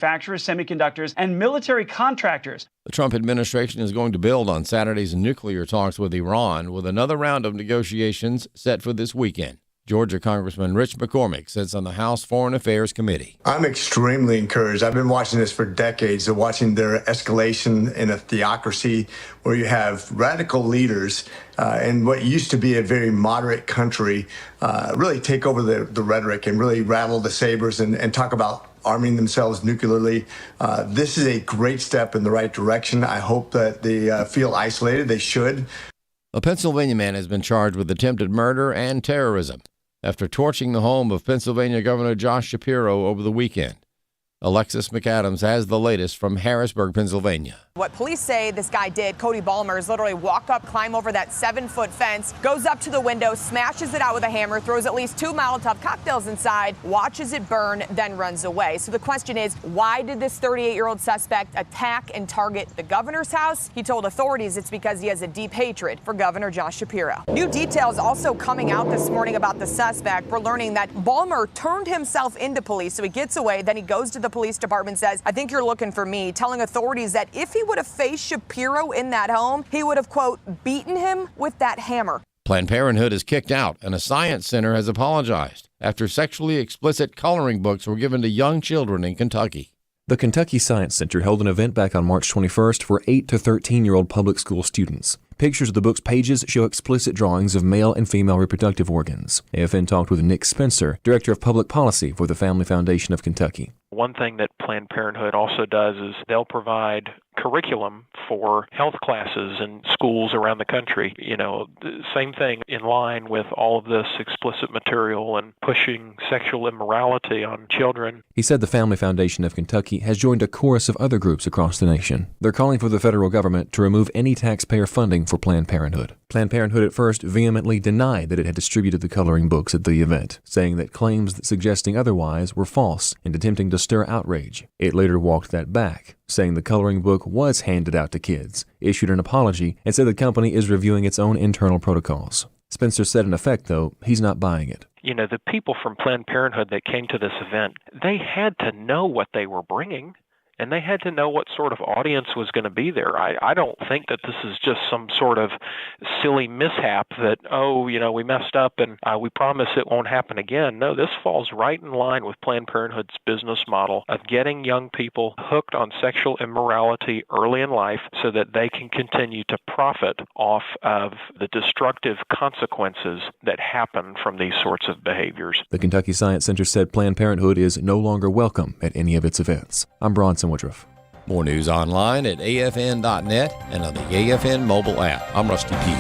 manufacturers, semiconductors, and military contractors. The Trump administration is going to build on Saturday's nuclear talks with Iran, with another round of negotiations set for this weekend. Georgia Congressman Rich McCormick sits on the House Foreign Affairs Committee. I'm extremely encouraged. I've been watching this for decades, watching their escalation in a theocracy where you have radical leaders in what used to be a very moderate country really take over the rhetoric and really rattle the sabers and talk about arming themselves nuclearly. This is a great step in the right direction. I hope that they feel isolated. They should. A Pennsylvania man has been charged with attempted murder and terrorism after torching the home of Pennsylvania Governor Josh Shapiro over the weekend. Alexis McAdams has the latest from Harrisburg, Pennsylvania. What police say this guy did, Cody Ballmers, literally walk up, climb over that 7-foot fence, goes up to the window, smashes it out with a hammer, throws at least 2 Molotov cocktails inside, watches it burn, then runs away. So the question is, why did this 38-year-old suspect attack and target the governor's house? He told authorities it's because he has a deep hatred for Governor Josh Shapiro. New details also coming out this morning about the suspect. We're learning that Ballmer turned himself into police, so he gets away, then he goes to the police department, says, "I think you're looking for me," telling authorities that if he would have faced Shapiro in that home, he would have, quote, beaten him with that hammer. Planned Parenthood is kicked out, and a science center has apologized after sexually explicit coloring books were given to young children in Kentucky. The Kentucky Science Center held an event back on March 21st for 8 to 13-year-old public school students. Pictures of the book's pages show explicit drawings of male and female reproductive organs. AFN talked with Nick Spencer, Director of Public Policy for the Family Foundation of Kentucky. One thing that Planned Parenthood also does is they'll provide curriculum for health classes in schools around the country. You know, same thing in line with all of this explicit material and pushing sexual immorality on children. He said the Family Foundation of Kentucky has joined a chorus of other groups across the nation. They're calling for the federal government to remove any taxpayer funding for Planned Parenthood. Planned Parenthood at first vehemently denied that it had distributed the coloring books at the event, saying that claims suggesting otherwise were false and attempting to stir outrage. It later walked that back, saying the coloring book was handed out to kids, issued an apology, and said the company is reviewing its own internal protocols. Spencer said in effect, though, he's not buying it. You know, the people from Planned Parenthood that came to this event, they had to know what they were bringing. And they had to know what sort of audience was going to be there. I don't think that this is just some sort of silly mishap that, we messed up and we promise it won't happen again. No, this falls right in line with Planned Parenthood's business model of getting young people hooked on sexual immorality early in life so that they can continue to profit off of the destructive consequences that happen from these sorts of behaviors. The Kentucky Science Center said Planned Parenthood is no longer welcome at any of its events. I'm Bronson Woodruff. More news online at afn.net and on the AFN mobile app. I'm Rusty Pugh.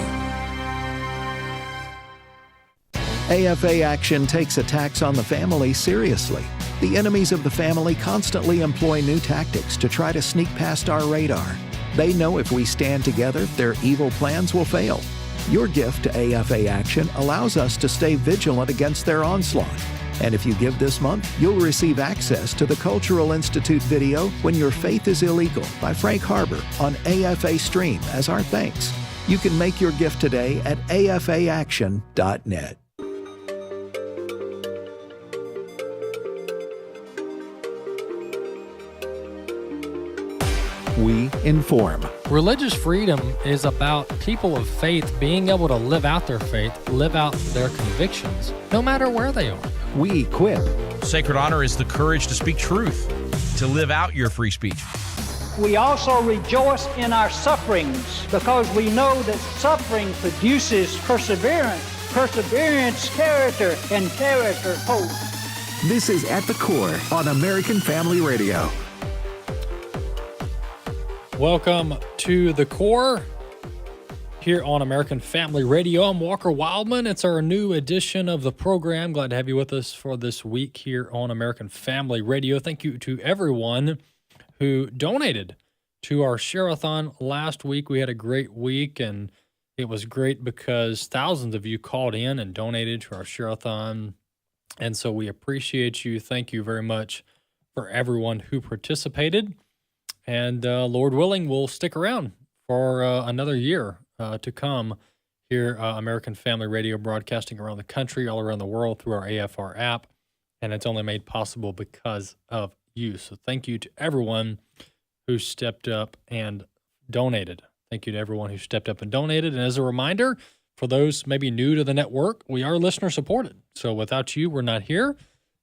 AFA Action takes attacks on the family seriously. The enemies of the family constantly employ new tactics to try to sneak past our radar. They know if we stand together, their evil plans will fail. Your gift to AFA Action allows us to stay vigilant against their onslaught. And if you give this month, you'll receive access to the Cultural Institute video When Your Faith is Illegal by Frank Harbor on AFA Stream as our thanks. You can make your gift today at afaaction.net. We inform. Religious freedom is about people of faith being able to live out their faith, live out their convictions, no matter where they are. We equip. Sacred honor is the courage to speak truth, to live out your free speech. We also rejoice in our sufferings because we know that suffering produces perseverance, perseverance, character, and character, hope. This is At the Core on American Family Radio. Welcome to The Core here on American Family Radio. I'm Walker Wildmon. It's our new edition of the program. Glad to have you with us for this week here on American Family Radio. Thank you to everyone who donated to our share-a-thon last week. We had a great week, and it was great because thousands of you called in and donated to our share-a-thon, and so we appreciate you. Thank you very much for everyone who participated. And Lord willing, we'll stick around for another year to come here, American Family Radio, broadcasting around the country, all around the world through our AFR app. And it's only made possible because of you. So thank you to everyone who stepped up and donated. Thank you to everyone who stepped up and donated. And as a reminder, for those maybe new to the network, we are listener supported. So without you, we're not here.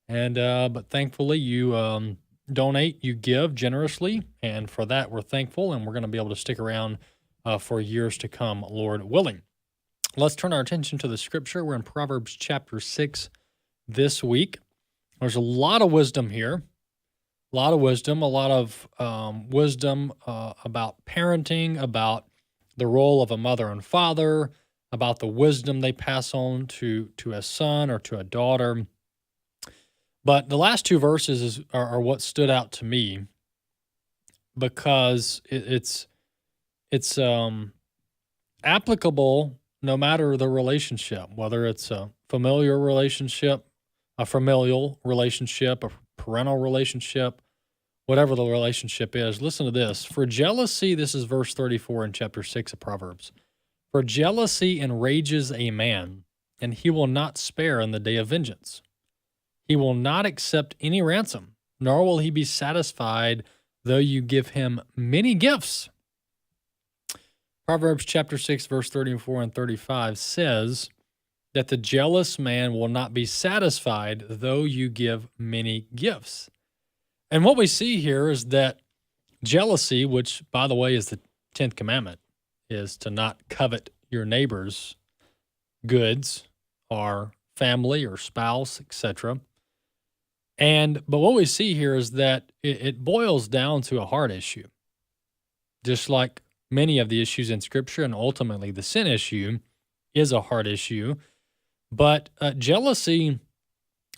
And but thankfully, you donate, you give generously, and for that, we're thankful. And we're going to be able to stick around for years to come, Lord willing. Let's turn our attention to the scripture. We're in Proverbs chapter 6 this week. There's a lot of wisdom here. A lot of wisdom about parenting, about the role of a mother and father, about the wisdom they pass on to a son or to a daughter. But the last two verses are what stood out to me because it's applicable no matter the relationship, whether it's a familial relationship, a parental relationship, whatever the relationship is. Listen to this. For jealousy, this is verse 34 in chapter 6 of Proverbs. For jealousy enrages a man, and he will not spare in the day of vengeance. He will not accept any ransom, nor will he be satisfied though you give him many gifts. Proverbs chapter 6, verse 34 and 35 says that the jealous man will not be satisfied though you give many gifts. And what we see here is that jealousy, which, by the way, is the 10th commandment, is to not covet your neighbor's goods or family or spouse, etc. But what we see here is that it boils down to a heart issue. Just like many of the issues in Scripture, and ultimately the sin issue is a heart issue. But jealousy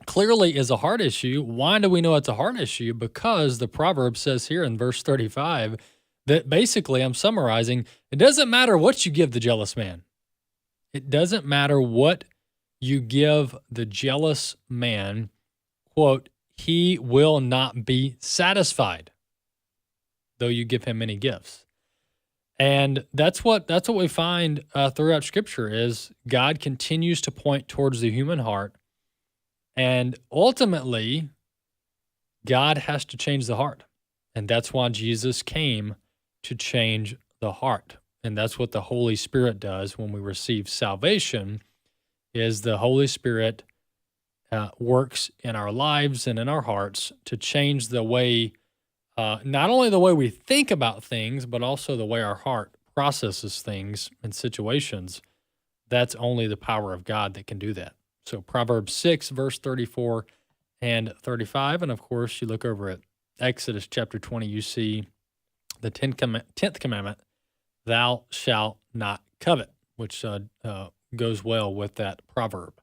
clearly is a heart issue. Why do we know it's a heart issue? Because the proverb says here in verse 35 that basically, I'm summarizing, it doesn't matter what you give the jealous man. It doesn't matter what you give the jealous man, quote, he will not be satisfied, though you give him many gifts. And that's what we find throughout Scripture is God continues to point towards the human heart. And ultimately, God has to change the heart. And that's why Jesus came to change the heart. And that's what the Holy Spirit does when we receive salvation, is the Holy Spirit works in our lives and in our hearts to change the way, not only the way we think about things, but also the way our heart processes things and situations. That's only the power of God that can do that. So Proverbs 6, verse 34 and 35. And of course, you look over at Exodus chapter 20, you see the 10th commandment, thou shalt not covet, which goes well with that proverb.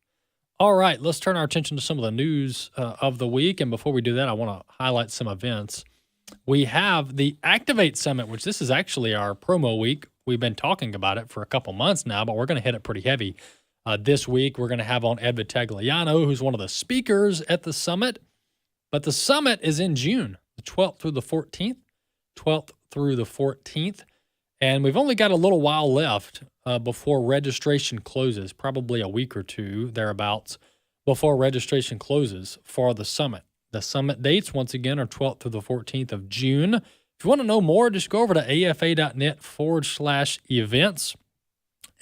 All right, let's turn our attention to some of the news of the week. And before we do that, I want to highlight some events. We have the Activate Summit, which this is actually our promo week. We've been talking about it for a couple months now, but we're going to hit it pretty heavy. This week, we're going to have on Ed Vitagliano, who's one of the speakers at the summit. But the summit is in June, the 12th through the 14th. 12th through the 14th. And we've only got a little while left before registration closes, probably a week or two thereabouts, before registration closes for the summit. The summit dates, once again, are 12th through the 14th of June. If you want to know more, just go over to afa.net/events,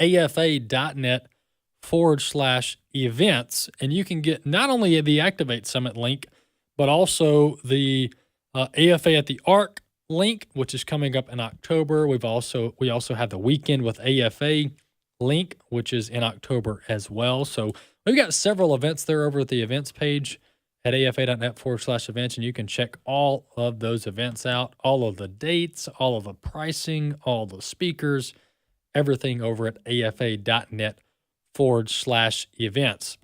afa.net/events, and you can get not only the Activate Summit link, but also the AFA at the Arc link, which is coming up in October. We also have the Weekend with AFA link, which is in October as well. So we've got several events there over at the events page at afa.net/events, and you can check all of those events out, all of the dates, all of the pricing, all the speakers, everything over at afa.net/events.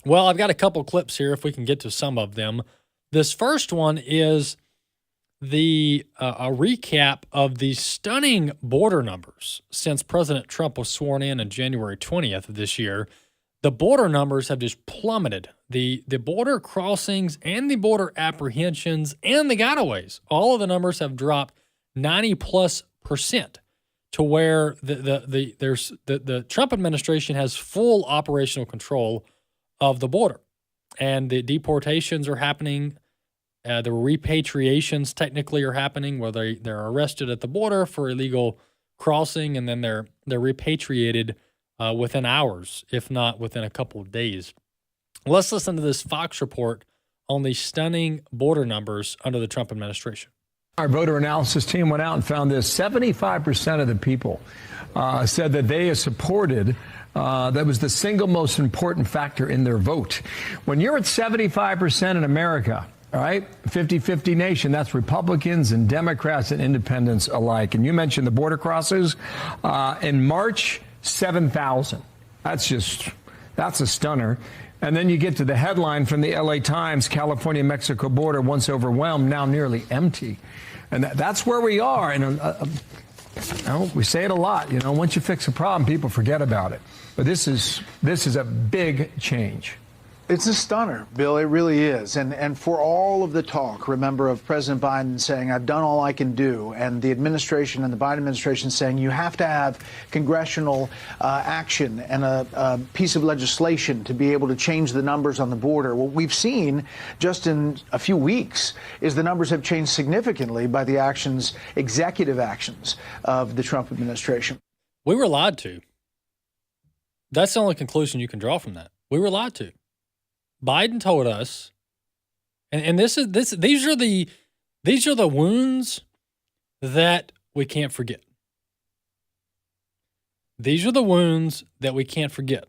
Well, I've got a couple clips here if we can get to some of them. This first one is a recap of the stunning border numbers since President Trump was sworn in January 20th of this year. The border numbers have just plummeted. The border crossings and the border apprehensions and the gotaways, all of the numbers have dropped 90+% to where the Trump administration has full operational control of the border. And the deportations are happening The repatriations technically are happening where they're arrested at the border for illegal crossing, and then they're repatriated within hours, if not within a couple of days. Let's listen to this Fox report on the stunning border numbers under the Trump administration. Our voter analysis team went out and found this. 75% of the people said that they have supported, that was the single most important factor in their vote. When you're at 75% in America, all right, 50-50 nation, that's Republicans and Democrats and independents alike. And you mentioned the border crosses. In March, 7,000. That's a stunner. And then you get to the headline from the LA Times, California-Mexico border once overwhelmed, now nearly empty. And that's where we are. And we say it a lot, once you fix a problem, people forget about it. But this is a big change. It's a stunner, Bill. It really is. And for all of the talk, remember, of President Biden saying, I've done all I can do, and the administration and the Biden administration saying you have to have congressional action and a piece of legislation to be able to change the numbers on the border. What we've seen just in a few weeks is the numbers have changed significantly by the actions, executive actions of the Trump administration. We were lied to. That's the only conclusion you can draw from that. We were lied to. Biden told us, and these are the wounds that we can't forget. These are the wounds that we can't forget.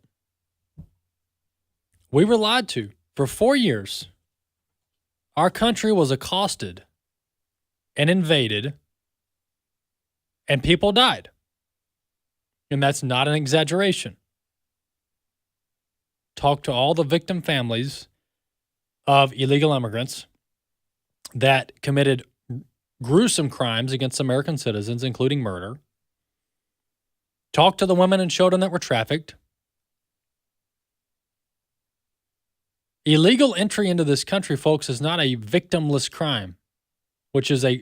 We were lied to. For 4 years, our country was accosted and invaded, and people died. And that's not an exaggeration. Talk to all the victim families of illegal immigrants that committed gruesome crimes against American citizens, including murder. Talk to the women and children that were trafficked. Illegal entry into this country, folks, is not a victimless crime, which is a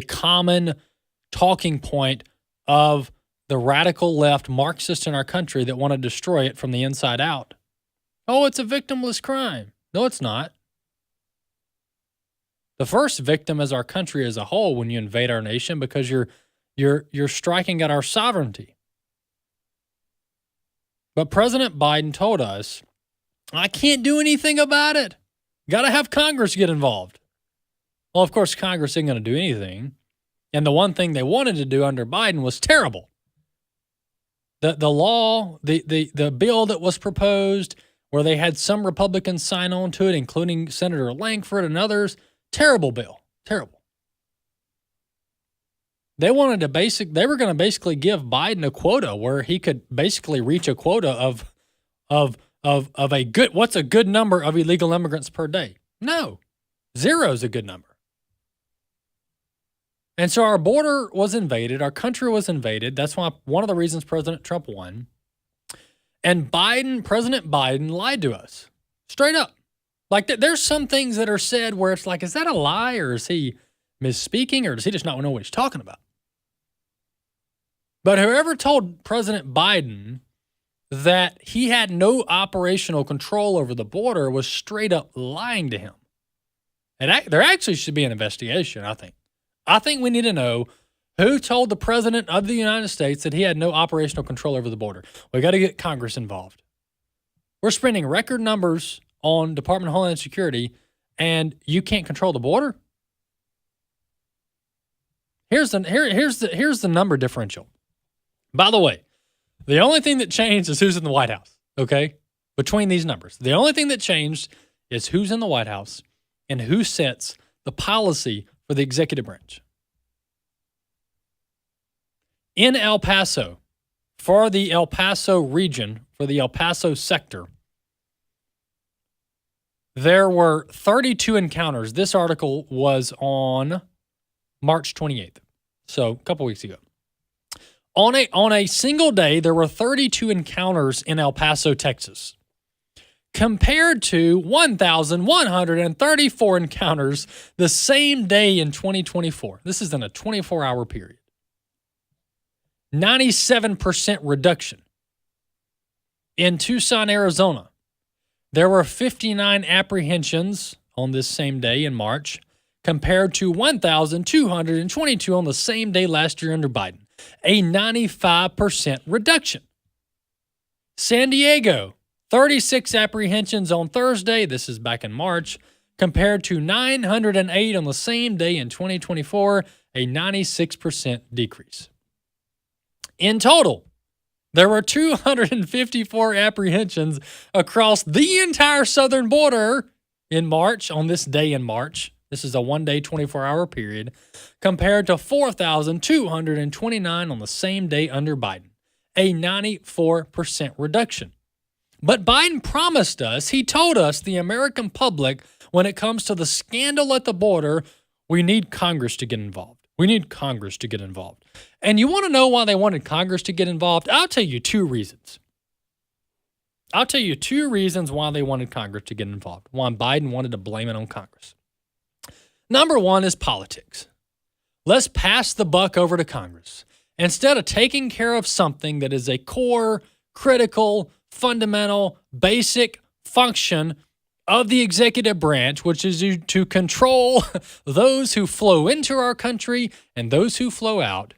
common talking point of the radical left Marxists in our country that want to destroy it from the inside out. Oh, it's a victimless crime. No, it's not. The first victim is our country as a whole when you invade our nation, because you're striking at our sovereignty. But President Biden told us, I can't do anything about it. Got to have Congress get involved. Well, of course, Congress ain't going to do anything. And the one thing they wanted to do under Biden was terrible. The law, the bill that was proposed, where they had some Republicans sign on to it, including Senator Langford and others. Terrible bill. Terrible. They were going to basically give Biden a quota where he could basically reach a quota of a good, what's a good number of illegal immigrants per day? No. 0 is a good number. And so our border was invaded. Our country was invaded. That's why one of the reasons President Trump won. And President Biden lied to us straight up. Like there's some things that are said where it's like, is that a lie, or is he misspeaking, or does he just not know what he's talking about? But whoever told President Biden that he had no operational control over the border was straight up lying to him. And there actually should be an investigation, I think. I think we need to know who told the President of the United States that he had no operational control over the border. We got to get Congress involved. We're spending record numbers on Department of Homeland Security, and you can't control the border? Here's the number differential. By the way, the only thing that changed is who's in the White House, okay? Between these numbers. The only thing that changed is who's in the White House and who sets the policy for the executive branch. In El Paso, for the El Paso region, for the El Paso sector, there were 32 encounters. This article was on March 28th, so a couple weeks ago. On a single day, there were 32 encounters in El Paso, Texas, compared to 1,134 encounters the same day in 2024. This is in a 24-hour period. 97% reduction. In Tucson, Arizona, there were 59 apprehensions on this same day in March, compared to 1,222 on the same day last year under Biden, a 95% reduction. San Diego, 36 apprehensions on Thursday, this is back in March, compared to 908 on the same day in 2024, a 96% decrease. In total, there were 254 apprehensions across the entire southern border in March, on this day in March. This is a one-day, 24-hour period, compared to 4,229 on the same day under Biden, a 94% reduction. But Biden promised us, he told us, the American public, when it comes to the scandal at the border, we need Congress to get involved. We need Congress to get involved. And you want to know why they wanted Congress to get involved? I'll tell you two reasons. I'll tell you two reasons why they wanted Congress to get involved. Why Biden wanted to blame it on Congress. Number one is politics. Let's pass the buck over to Congress. Instead of taking care of something that is a core, critical, fundamental, basic function of the executive branch, which is to control those who flow into our country and those who flow out,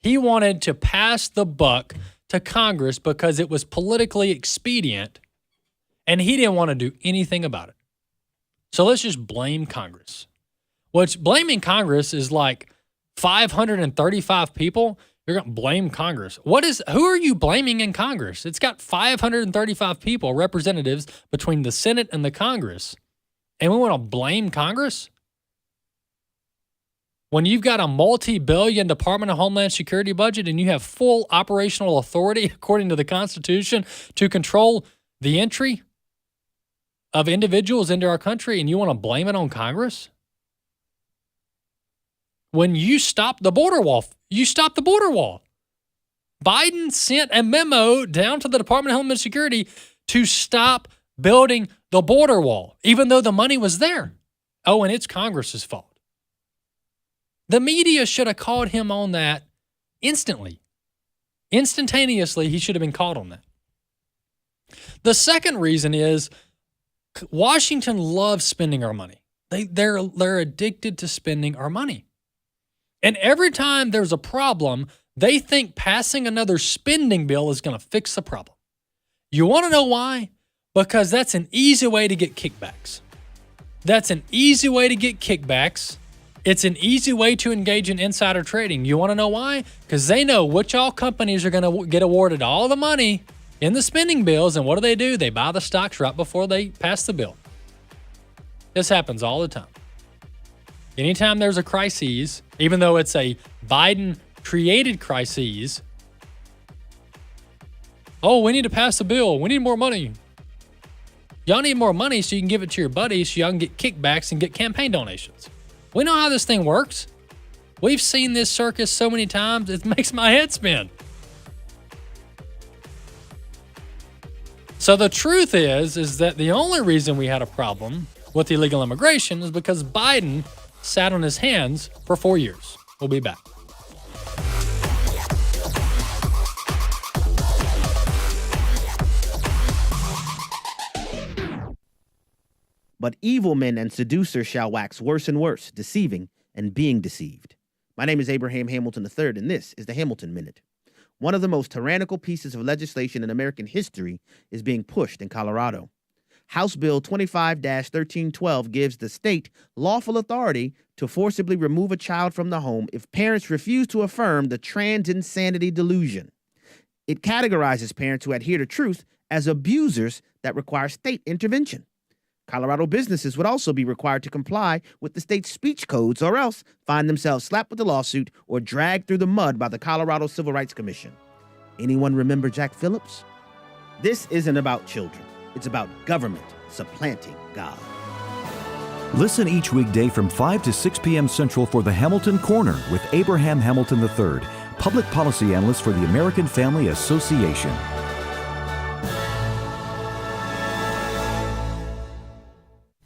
he wanted to pass the buck to Congress because it was politically expedient, and he didn't want to do anything about it. So let's just blame Congress. Which blaming Congress is like 535 people. You're going to blame Congress. Who are you blaming in Congress? It's got 535 people, representatives between the Senate and the Congress. And we want to blame Congress? When you've got a multi-billion Department of Homeland Security budget and you have full operational authority, according to the Constitution, to control the entry of individuals into our country, and you want to blame it on Congress? When you stop the border wall, you stop the border wall. Biden sent a memo down to the Department of Homeland Security to stop building the border wall, even though the money was there. Oh, and it's Congress's fault. The media should have called him on that instantly. Instantaneously, he should have been called on that. The second reason is Washington loves spending our money. They're addicted to spending our money. And every time there's a problem, they think passing another spending bill is going to fix the problem. You want to know why? Because that's an easy way to get kickbacks. That's an easy way to get kickbacks. It's an easy way to engage in insider trading. You want to know why? Because they know which all companies are going to get awarded all the money in the spending bills, and what do? They buy the stocks right before they pass the bill. This happens all the time. Anytime there's a crisis, even though it's a Biden-created crisis, oh, we need to pass the bill. We need more money. Y'all need more money so you can give it to your buddies so y'all can get kickbacks and get campaign donations. We know how this thing works. We've seen this circus so many times, it makes my head spin. So the truth is that the only reason we had a problem with illegal immigration is because Biden sat on his hands for 4 years. We'll be back. But evil men and seducers shall wax worse and worse, deceiving and being deceived. My name is Abraham Hamilton III, and this is the Hamilton Minute. One of the most tyrannical pieces of legislation in American history is being pushed in Colorado. House Bill 25-1312 gives the state lawful authority to forcibly remove a child from the home if parents refuse to affirm the trans insanity delusion. It categorizes parents who adhere to truth as abusers that require state intervention. Colorado businesses would also be required to comply with the state's speech codes or else find themselves slapped with a lawsuit or dragged through the mud by the Colorado Civil Rights Commission. Anyone remember Jack Phillips? This isn't about children. It's about government supplanting God. Listen each weekday from 5 to 6 p.m. Central for the Hamilton Corner with Abraham Hamilton III, public policy analyst for the American Family Association.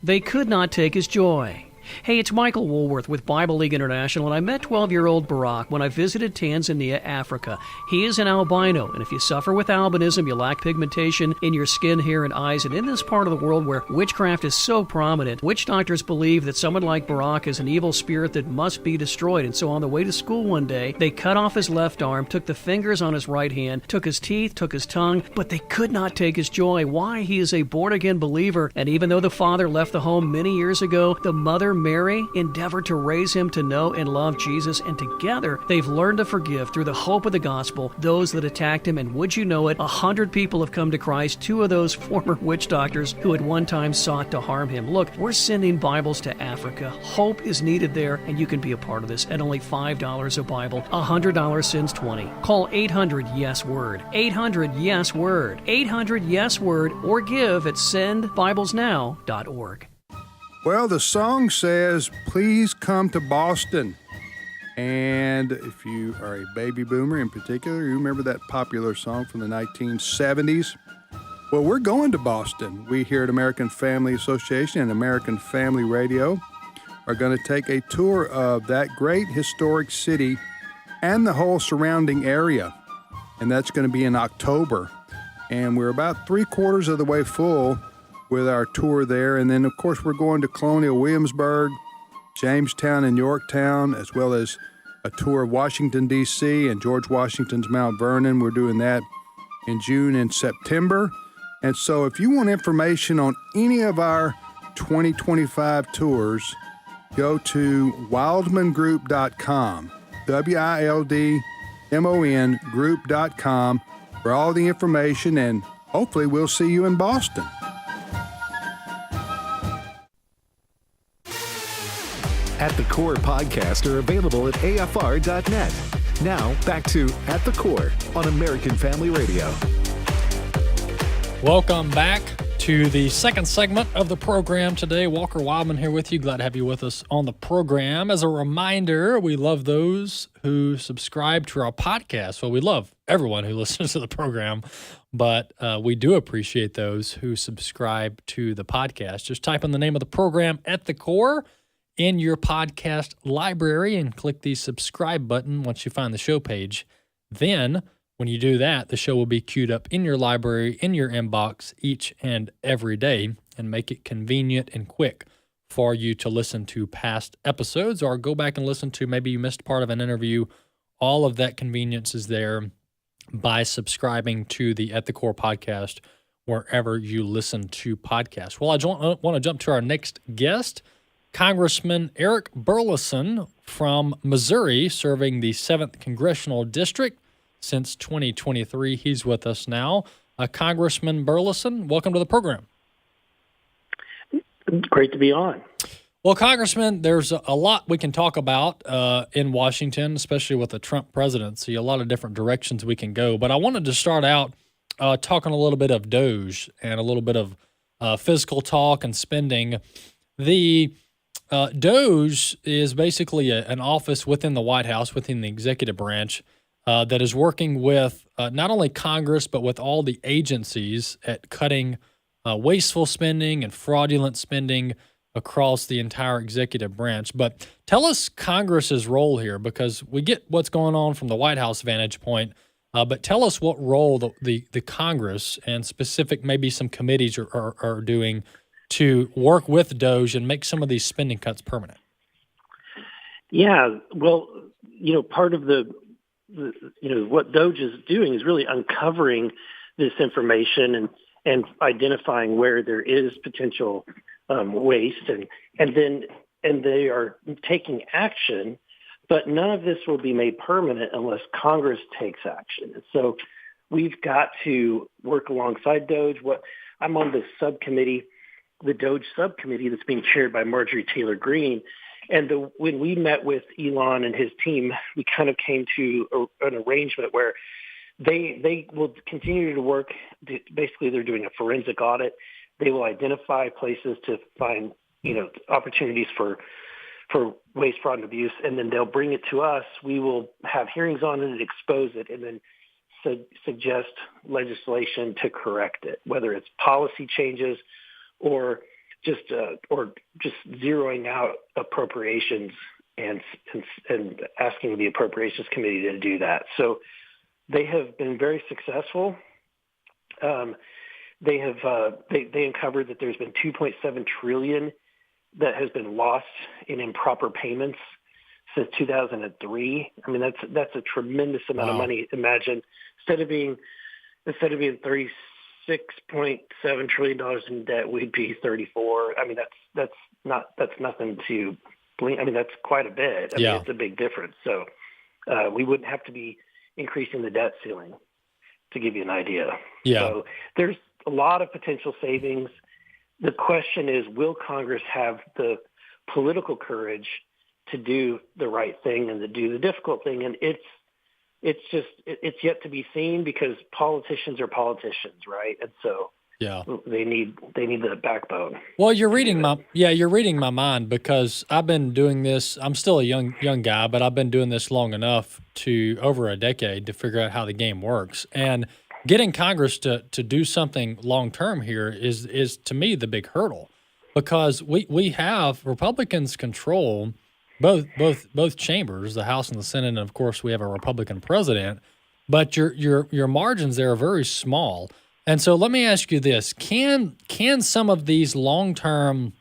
They could not take his joy. Hey, it's Michael Woolworth with Bible League International, and I met 12-year-old Barack when I visited Tanzania, Africa. He is an albino, and if you suffer with albinism, you lack pigmentation in your skin, hair, and eyes, and in this part of the world where witchcraft is so prominent, witch doctors believe that someone like Barack is an evil spirit that must be destroyed. And so on the way to school one day, they cut off his left arm, took the fingers on his right hand, took his teeth, took his tongue, but they could not take his joy. Why? He is a born-again believer, and even though the father left the home many years ago, the mother, Mary, endeavored to raise him to know and love Jesus, and together they've learned to forgive through the hope of the gospel those that attacked him. And would you know it, 100 people have come to Christ, 2 of those former witch doctors who at one time sought to harm him. Look, we're sending Bibles to Africa. Hope is needed there, and you can be a part of this at only $5 a Bible. $100 sends 20. Call 800-YES-WORD. 800-YES-WORD. 800-YES-WORD, or give at sendbiblesnow.org. Well, the song says, please come to Boston. And if you are a baby boomer in particular, you remember that popular song from the 1970s? Well, we're going to Boston. We here at American Family Association and American Family Radio are going to take a tour of that great historic city and the whole surrounding area. And that's going to be in October. And we're about 3/4 of the way full with our tour there. And then, of course, we're going to Colonial Williamsburg, Jamestown, and Yorktown, as well as a tour of Washington, D.C. and George Washington's Mount Vernon. We're doing that in June and September. And so if you want information on any of our 2025 tours, go to wildmongroup.com, WILDMON group.com for all the information, and hopefully we'll see you in Boston. At the Core podcasts are available at AFR.net. Now, back to At the Core on American Family Radio. Welcome back to the second segment of the program today. Walker Wildmon here with you. Glad to have you with us on the program. As a reminder, we love those who subscribe to our podcast. Well, we love everyone who listens to the program, but we do appreciate those who subscribe to the podcast. Just type in the name of the program, At the Core, in your podcast library and click the subscribe button once you find the show page. Then, when you do that, the show will be queued up in your library, in your inbox each and every day, and make it convenient and quick for you to listen to past episodes or go back and listen to maybe you missed part of an interview. All of that convenience is there by subscribing to the At the Core podcast wherever you listen to podcasts. Well, I want to jump to our next guest, Congressman Eric Burleson from Missouri, serving the 7th Congressional District since 2023. He's with us now. Congressman Burleson, welcome to the program. Great to be on. Well, Congressman, there's a lot we can talk about in Washington, especially with the Trump presidency, a lot of different directions we can go. But I wanted to start out talking a little bit of DOGE and a little bit of fiscal talk and spending. The DOGE is basically an office within the White House, within the executive branch, that is working with not only Congress, but with all the agencies at cutting wasteful spending and fraudulent spending across the entire executive branch. But tell us Congress's role here, because we get what's going on from the White House vantage point, but tell us what role the Congress and specific maybe some committees are doing to work with DOGE and make some of these spending cuts permanent. Yeah, well, part of what DOGE is doing is really uncovering this information and identifying where there is potential waste, and they are taking action, but none of this will be made permanent unless Congress takes action. And so we've got to work alongside DOGE. I'm on the subcommittee, the DOGE subcommittee that's being chaired by Marjorie Taylor Greene. And when we met with Elon and his team, we kind of came to an arrangement where they will continue to work. Basically, they're doing a forensic audit. They will identify places to find, opportunities for waste, fraud, and abuse, and then they'll bring it to us. We will have hearings on it and expose it, and then suggest legislation to correct it, whether it's policy changes or or just zeroing out appropriations and asking the Appropriations Committee to do that. So they have been very successful. They uncovered that there's been $2.7 trillion that has been lost in improper payments since 2003. I mean, that's a tremendous amount of money. Imagine instead of being $36.7 trillion in debt, we'd be 34. I mean, that's nothing to blink. I mean, that's quite a bit. I mean, it's a big difference. So we wouldn't have to be increasing the debt ceiling, to give you an idea. Yeah. So there's a lot of potential savings. The question is, will Congress have the political courage to do the right thing and to do the difficult thing? And it's yet to be seen, because politicians are politicians, right? And so they need the backbone. Well, you're reading my mind, because I've been doing this. I'm still a young guy, but I've been doing this long enough, to over a decade, to figure out how the game works. And getting Congress to do something long term here is to me the big hurdle, because we have Republicans control both chambers, the House and the Senate, and of course we have a Republican president, but your margins there are very small. And so let me ask you this: can some of these long-term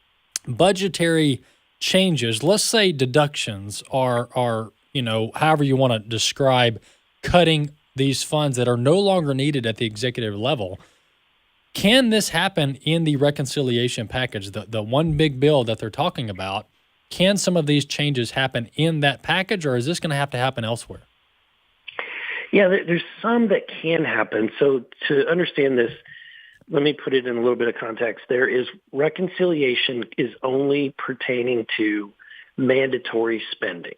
budgetary changes, let's say deductions, are however you want to describe, cutting these funds that are no longer needed at the executive level, can this happen in the reconciliation package, the one big bill that they're talking about? Can some of these changes happen in that package, or is this going to happen elsewhere? Yeah, there's some that can happen. So to understand this, let me put it in a little bit of context. Reconciliation is only pertaining to mandatory spending.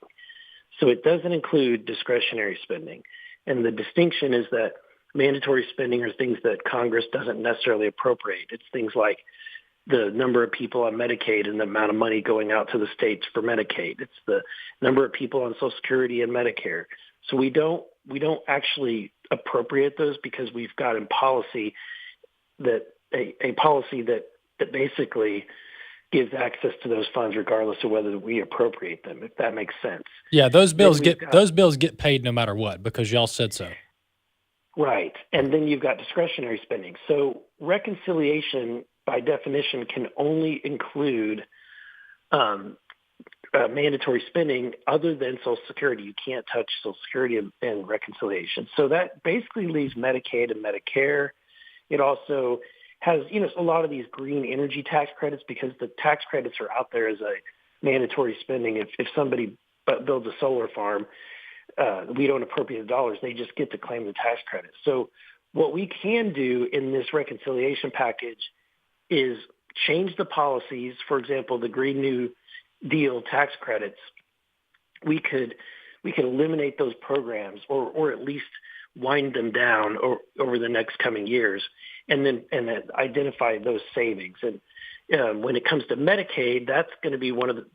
So it doesn't include discretionary spending. And the distinction is that mandatory spending are things that Congress doesn't necessarily appropriate. It's things like the number of people on Medicaid and the amount of money going out to the states for Medicaid. It's the number of people on Social Security and Medicare. So we don't actually appropriate those, because we've got in policy that a policy that basically gives access to those funds regardless of whether we appropriate them, if that makes sense. Yeah, those bills get paid no matter what, because y'all said so. Right. And then you've got discretionary spending. So reconciliation, by definition, can only include mandatory spending other than Social Security. You can't touch Social Security and reconciliation. So that basically leaves Medicaid and Medicare. It also has, a lot of these green energy tax credits, because the tax credits are out there as a mandatory spending. If somebody builds a solar farm, we don't appropriate the dollars. They just get to claim the tax credit. So what we can do in this reconciliation package is change the policies. For example, the Green New Deal tax credits, we could eliminate those programs, or at least wind them down over the next coming years, and then identify those savings. And when it comes to Medicaid, that's going to be one of the,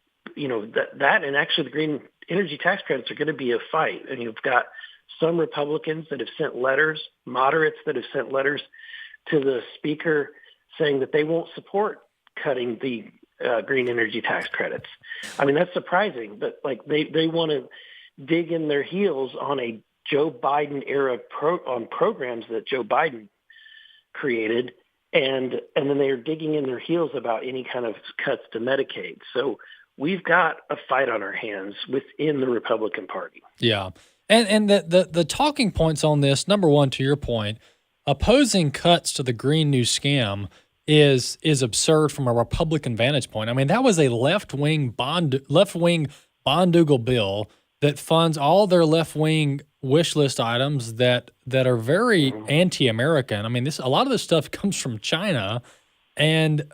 that and actually the green energy tax credits are going to be a fight. And you've got some Republicans that have sent letters, moderates that have sent letters to the speaker saying that they won't support cutting the green energy tax credits. I mean, that's surprising, but they want to dig in their heels on a Joe Biden era on programs that Joe Biden created, and then they are digging in their heels about any kind of cuts to Medicaid. So we've got a fight on our hands within the Republican Party. Yeah, and the talking points on this, number one, to your point, opposing cuts to the Green New Scam is absurd from a Republican vantage point. I mean, that was a left-wing Bondugal bill that funds all their left-wing wish list items that are very anti-American. I mean, a lot of this stuff comes from China, and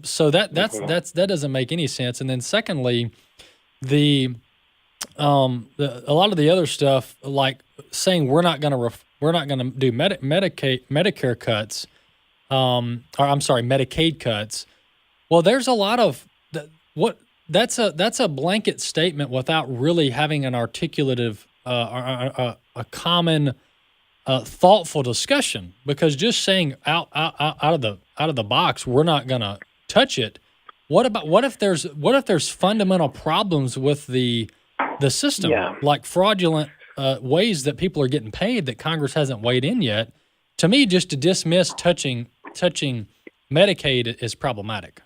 so that doesn't make any sense. And then secondly, a lot of the other stuff, like saying we're not going to do Medicare cuts. Medicaid cuts. Well, there's a lot of that's a blanket statement without really having an articulative, a common, thoughtful discussion. Because just saying out of the box, we're not going to touch it, What if there's fundamental problems with the system, like fraudulent ways that people are getting paid that Congress hasn't weighed in yet? To me, just to dismiss touching Medicaid is problematic.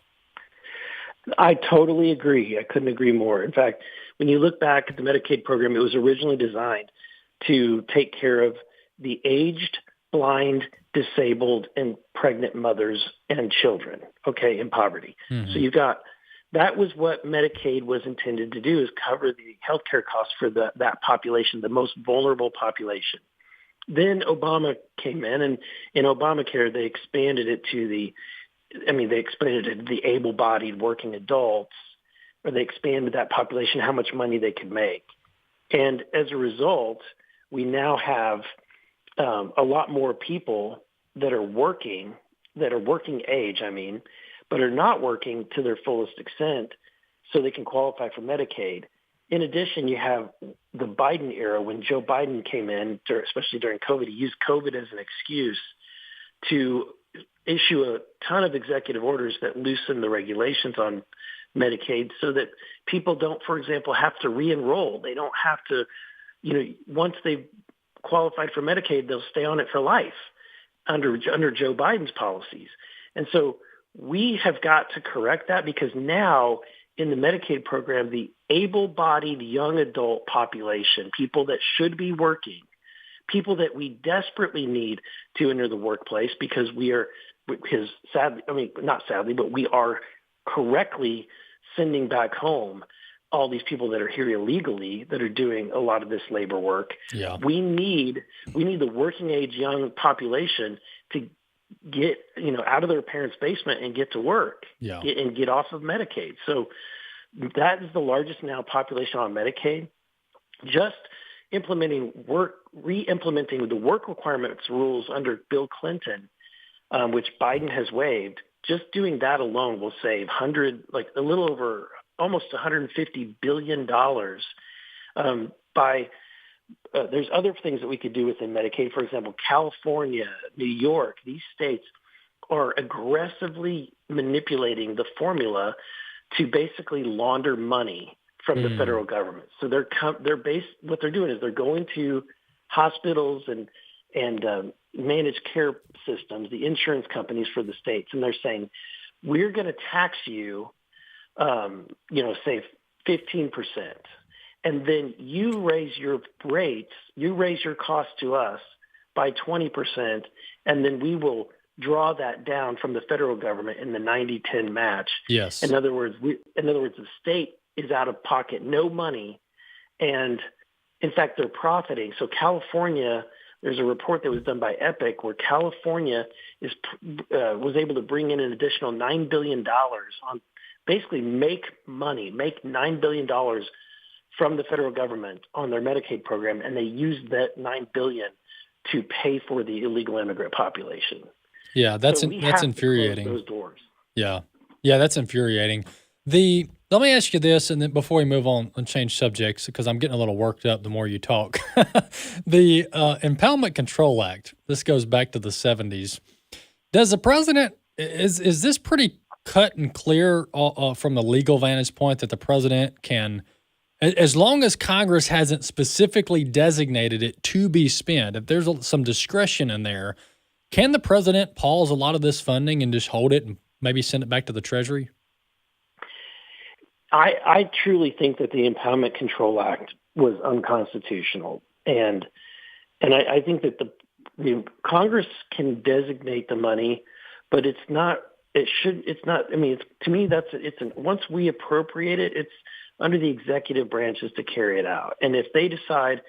I totally agree. I couldn't agree more. In fact, when you look back at the Medicaid program, it was originally designed to take care of the aged, blind, disabled, and pregnant mothers and children, in poverty. Mm-hmm. So you've got, that was what Medicaid was intended to do, is cover the healthcare costs for that population, the most vulnerable population. Then Obama came in, and in Obamacare, they expanded it to the able-bodied working adults, or they expanded that population, how much money they could make. And as a result, we now have a lot more people that are working age, but are not working to their fullest extent so they can qualify for Medicaid. In addition, you have the Biden era when Joe Biden came in, especially during COVID. He used COVID as an excuse to issue a ton of executive orders that loosen the regulations on Medicaid so that people don't, for example, have to re-enroll. They don't have to, once they've qualified for Medicaid, they'll stay on it for life under Joe Biden's policies. And so we have got to correct that, because now in the Medicaid program, the able-bodied young adult population, people that should be working, people that we desperately need to enter the workplace because we are, not sadly, but we are correctly sending back home all these people that are here illegally that are doing a lot of this labor work. Yeah. We need the working age young population to get, out of their parents' basement and get to work and get off of Medicaid. So that is the largest now population on Medicaid. Just re-implementing the work requirements rules under Bill Clinton, which Biden has waived, just doing that alone will save a little over almost $150 billion. There's other things that we could do within Medicaid. For example, California, New York, these states are aggressively manipulating the formula to basically launder money from the federal government. So what they're doing is they're going to hospitals and managed care systems, the insurance companies for the states, and they're saying, we're going to tax you, say 15%. And then you raise your rates, you raise your cost to us by 20%, and then we will draw that down from the federal government in the 90-10 match. Yes. In other words, the state is out of pocket, no money, and in fact, they're profiting. So California, there's a report that was done by Epic where California was able to bring in an additional $9 billion on basically make $9 billion from the federal government on their Medicaid program, and they used that $9 billion to pay for the illegal immigrant population. Yeah, that's infuriating. Those doors. Yeah, that's infuriating. Let me ask you this, and then before we move on and change subjects, because I'm getting a little worked up the more you talk. The Impoundment Control Act, this goes back to the 70s. Does the president, is this pretty cut and clear from the legal vantage point that the president can, as long as Congress hasn't specifically designated it to be spent, if there's some discretion in there, can the president pause a lot of this funding and just hold it and maybe send it back to the Treasury? I truly think that the Impoundment Control Act was unconstitutional, and I think that the Congress can designate the money, but it's not. I mean, to me, once we appropriate it, it's under the executive branches to carry it out, and if they decide,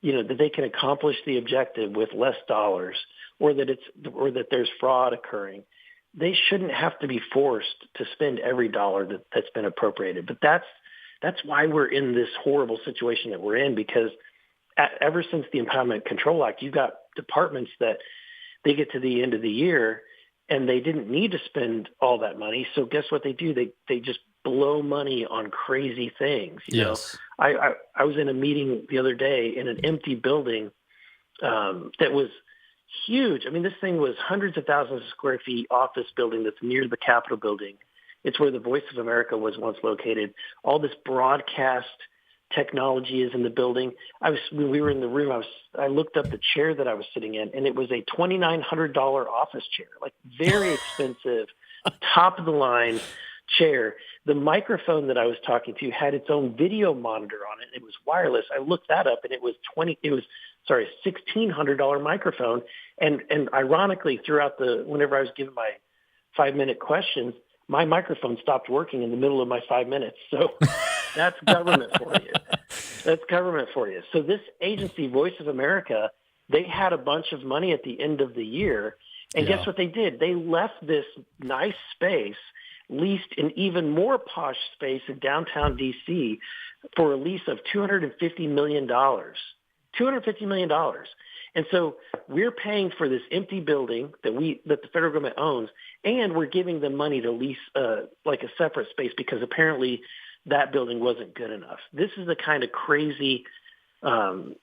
that they can accomplish the objective with less dollars, or that there's fraud occurring, they shouldn't have to be forced to spend every dollar that's been appropriated. But that's why we're in this horrible situation that we're in, because ever since the Impoundment Control Act, you've got departments that they get to the end of the year and they didn't need to spend all that money. So guess what they do? They just blow money on crazy things. You know, I was in a meeting the other day in an empty building that was huge. I mean, this thing was hundreds of thousands of square feet office building that's near the Capitol building. It's where the Voice of America was once located. All this broadcast technology is in the building. When we were in the room, I looked up the chair that I was sitting in, and it was a $2,900 office chair, like very expensive, top of the line chair. The microphone that I was talking to had its own video monitor on it. It was wireless. I looked that up, and it was $1,600 microphone. And ironically, whenever I was giving my 5-minute questions, my microphone stopped working in the middle of my 5 minutes. So that's government for you. That's government for you. So this agency, Voice of America, they had a bunch of money at the end of the year. And guess what they did? They left this nice space, leased an even more posh space in downtown D.C. for a lease of $250 million. $250 million. And so we're paying for this empty building that the federal government owns, and we're giving them money to lease like a separate space because apparently that building wasn't good enough. This is the kind of crazy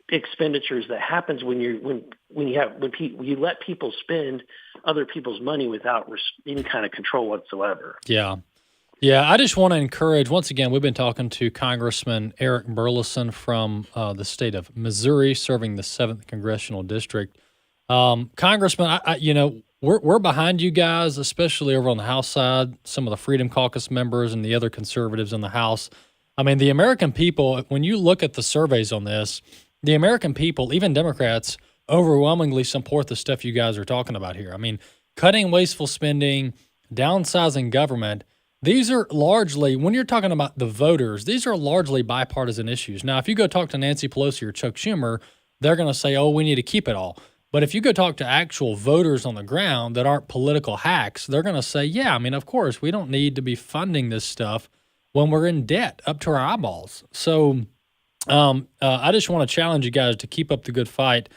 expenditures that happens when you let people spend other people's money without any kind of control whatsoever. Yeah. Yeah, I just want to encourage, once again, we've been talking to Congressman Eric Burleson from the state of Missouri, serving the 7th Congressional District. Congressman, we're behind you guys, especially over on the House side, some of the Freedom Caucus members and the other conservatives in the House. I mean, the American people, when you look at the surveys on this, the American people, even Democrats, overwhelmingly support the stuff you guys are talking about here. I mean, cutting wasteful spending, downsizing government. These are largely, when you're talking about the voters, these are largely bipartisan issues. Now, if you go talk to Nancy Pelosi or Chuck Schumer, they're going to say, oh, we need to keep it all. But if you go talk to actual voters on the ground that aren't political hacks, they're going to say, yeah, I mean, of course, we don't need to be funding this stuff when we're in debt up to our eyeballs. So I just want to challenge you guys to keep up the good fight.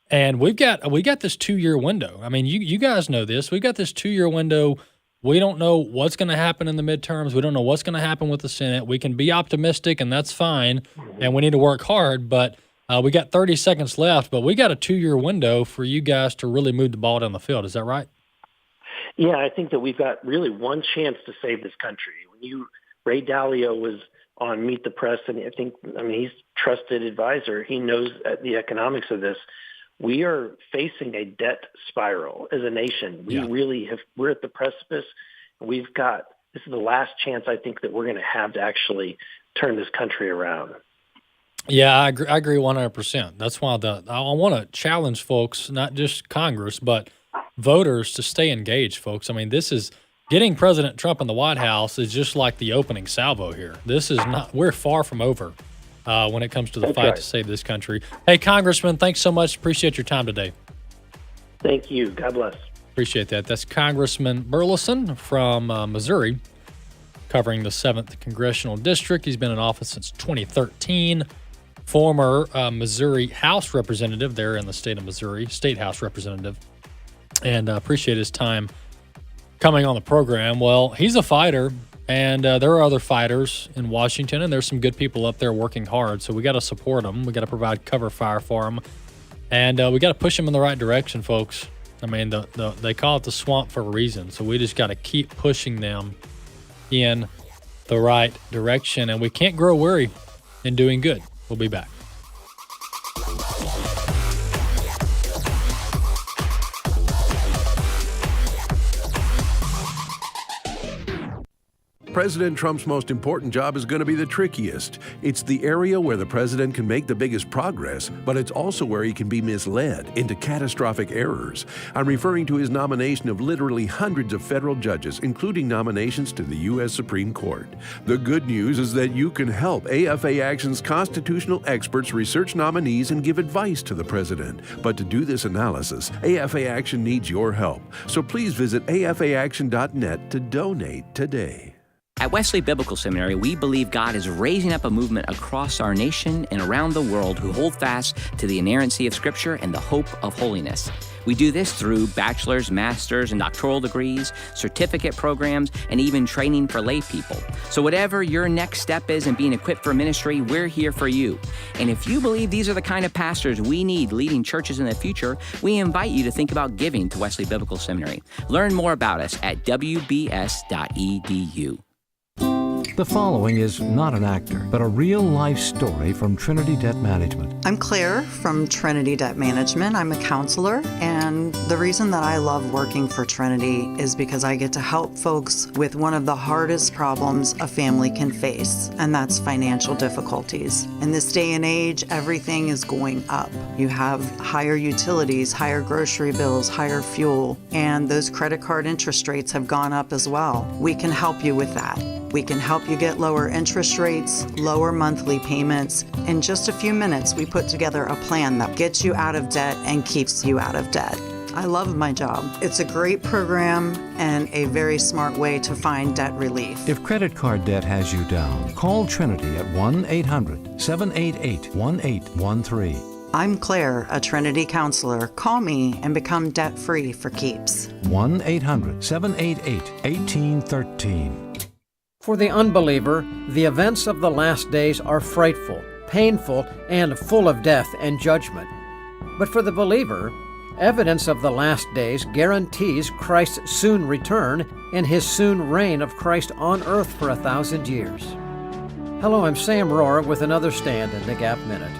And we got this 2-year window. I mean, you guys know this. We've got this 2-year window. We don't know what's going to happen in the midterms. We don't know what's going to happen with the Senate. We can be optimistic, and that's fine, and we need to work hard. But we got 30 seconds left, but we got a 2-year window for you guys to really move the ball down the field. Is that right? Yeah, I think that we've got really one chance to save this country. Ray Dalio was on Meet the Press, and he's a trusted advisor. He knows the economics of this. We are facing a debt spiral as a nation. We're at the precipice. This is the last chance I think that we're going to have to actually turn this country around. Yeah, I agree 100%. That's why I want to challenge folks, not just Congress, but voters to stay engaged, folks. I mean, this is getting President Trump in the White House is just like the opening salvo here. This is not, we're far from over. When it comes to the fight to save this country. Hey, Congressman, thanks so much. Appreciate your time today. Thank you. God bless. Appreciate that. That's Congressman Burleson from Missouri, covering the 7th Congressional District. He's been in office since 2013. Former Missouri House Representative there in the state of Missouri, State House Representative. And appreciate his time coming on the program. Well, he's a fighter. And there are other fighters in Washington, and there's some good people up there working hard. So we got to support them. We got to provide cover fire for them, and we got to push them in the right direction, folks. I mean, they call it the swamp for a reason. So we just got to keep pushing them in the right direction, and we can't grow weary in doing good. We'll be back. President Trump's most important job is going to be the trickiest. It's the area where the president can make the biggest progress, but it's also where he can be misled into catastrophic errors. I'm referring to his nomination of literally hundreds of federal judges, including nominations to the U.S. Supreme Court. The good news is that you can help AFA Action's constitutional experts research nominees and give advice to the president. But to do this analysis, AFA Action needs your help. So please visit afaaction.net to donate today. At Wesley Biblical Seminary, we believe God is raising up a movement across our nation and around the world who hold fast to the inerrancy of Scripture and the hope of holiness. We do this through bachelor's, master's, and doctoral degrees, certificate programs, and even training for lay people. So whatever your next step is in being equipped for ministry, we're here for you. And if you believe these are the kind of pastors we need leading churches in the future, we invite you to think about giving to Wesley Biblical Seminary. Learn more about us at wbs.edu. The following is not an actor, but a real-life story from Trinity Debt Management. I'm Claire from Trinity Debt Management. I'm a counselor, and the reason that I love working for Trinity is because I get to help folks with one of the hardest problems a family can face, and that's financial difficulties. In this day and age, everything is going up. You have higher utilities, higher grocery bills, higher fuel, and those credit card interest rates have gone up as well. We can help you with that. We can help you get lower interest rates, lower monthly payments. In just a few minutes, we put together a plan that gets you out of debt and keeps you out of debt. I love my job. It's a great program and a very smart way to find debt relief. If credit card debt has you down, call Trinity at 1-800-788-1813. I'm Claire, a Trinity counselor. Call me and become debt-free for keeps. 1-800-788-1813. For the unbeliever, the events of the last days are frightful, painful, and full of death and judgment. But for the believer, evidence of the last days guarantees Christ's soon return and his soon reign of Christ on earth for 1,000 years. Hello, I'm Sam Rohrer with another Stand in the Gap Minute.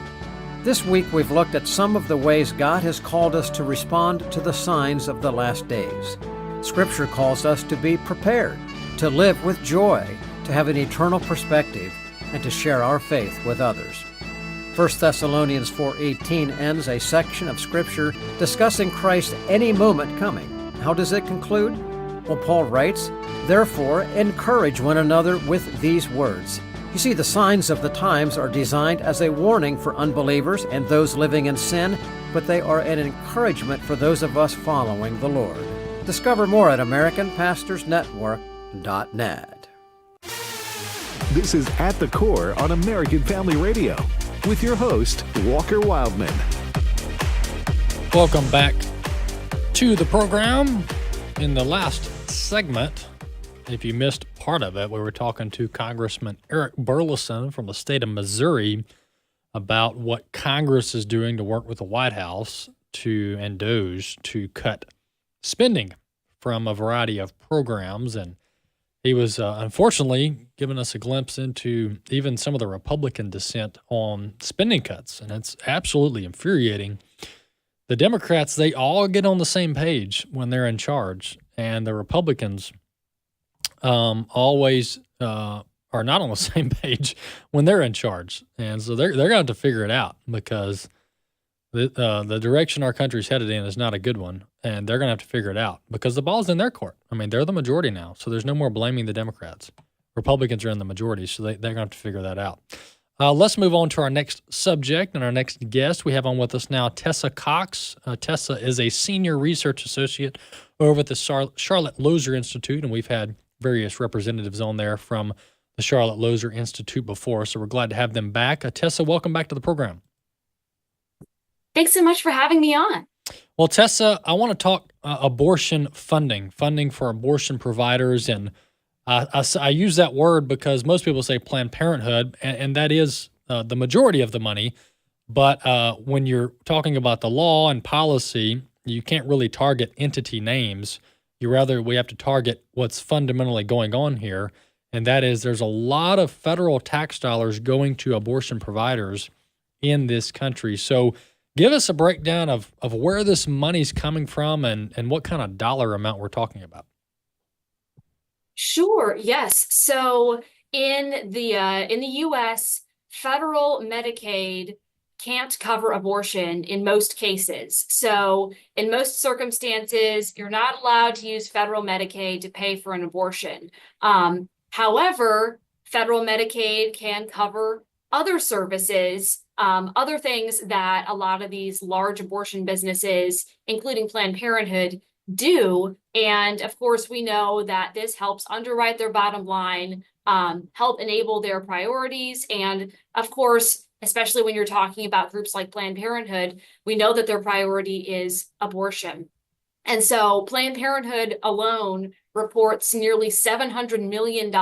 This week we've looked at some of the ways God has called us to respond to the signs of the last days. Scripture calls us to be prepared, to live with joy, to have an eternal perspective, and to share our faith with others. 1 Thessalonians 4:18 ends a section of Scripture discussing Christ any moment coming. How does it conclude? Well, Paul writes, "Therefore, encourage one another with these words." You see, the signs of the times are designed as a warning for unbelievers and those living in sin, but they are an encouragement for those of us following the Lord. Discover more at AmericanPastorsNetwork.net. This is At the Core on American Family Radio with your host, Walker Wildmon. Welcome back to the program. In the last segment, if you missed part of it, we were talking to Congressman Eric Burleson from the state of Missouri about what Congress is doing to work with the White House and DOJ to cut spending from a variety of programs. And he was unfortunately giving us a glimpse into even some of the Republican dissent on spending cuts. And it's absolutely infuriating. The Democrats, they all get on the same page when they're in charge. And the Republicans always are not on the same page when they're in charge. And so they're going to have to figure it out, because the direction our country's headed in is not a good one, and they're going to have to figure it out because the ball's in their court. I mean, they're the majority now, so there's no more blaming the Democrats. Republicans are in the majority, so they're going to have to figure that out. Let's move on to our next subject and our next guest. We have on with us now Tessa Cox. Tessa is a senior research associate over at the Charlotte Lozer Institute, and we've had various representatives on there from the Charlotte Lozer Institute before, so we're glad to have them back. Tessa, welcome back to the program. Thanks so much for having me on. Well, Tessa, I want to talk abortion funding for abortion providers. And I use that word because most people say Planned Parenthood, and that is the majority of the money. But when you're talking about the law and policy, you can't really target entity names. We have to target what's fundamentally going on here, and that is there's a lot of federal tax dollars going to abortion providers in this country. So give us a breakdown of where this money's coming from and what kind of dollar amount we're talking about. Sure. Yes. So in the U.S., federal Medicaid can't cover abortion in most cases. So in most circumstances, you're not allowed to use federal Medicaid to pay for an abortion. However, federal Medicaid can cover other services, other things that a lot of these large abortion businesses, including Planned Parenthood, do. And of course, we know that this helps underwrite their bottom line, help enable their priorities. And of course, especially when you're talking about groups like Planned Parenthood, we know that their priority is abortion. And so Planned Parenthood alone reports nearly $700 million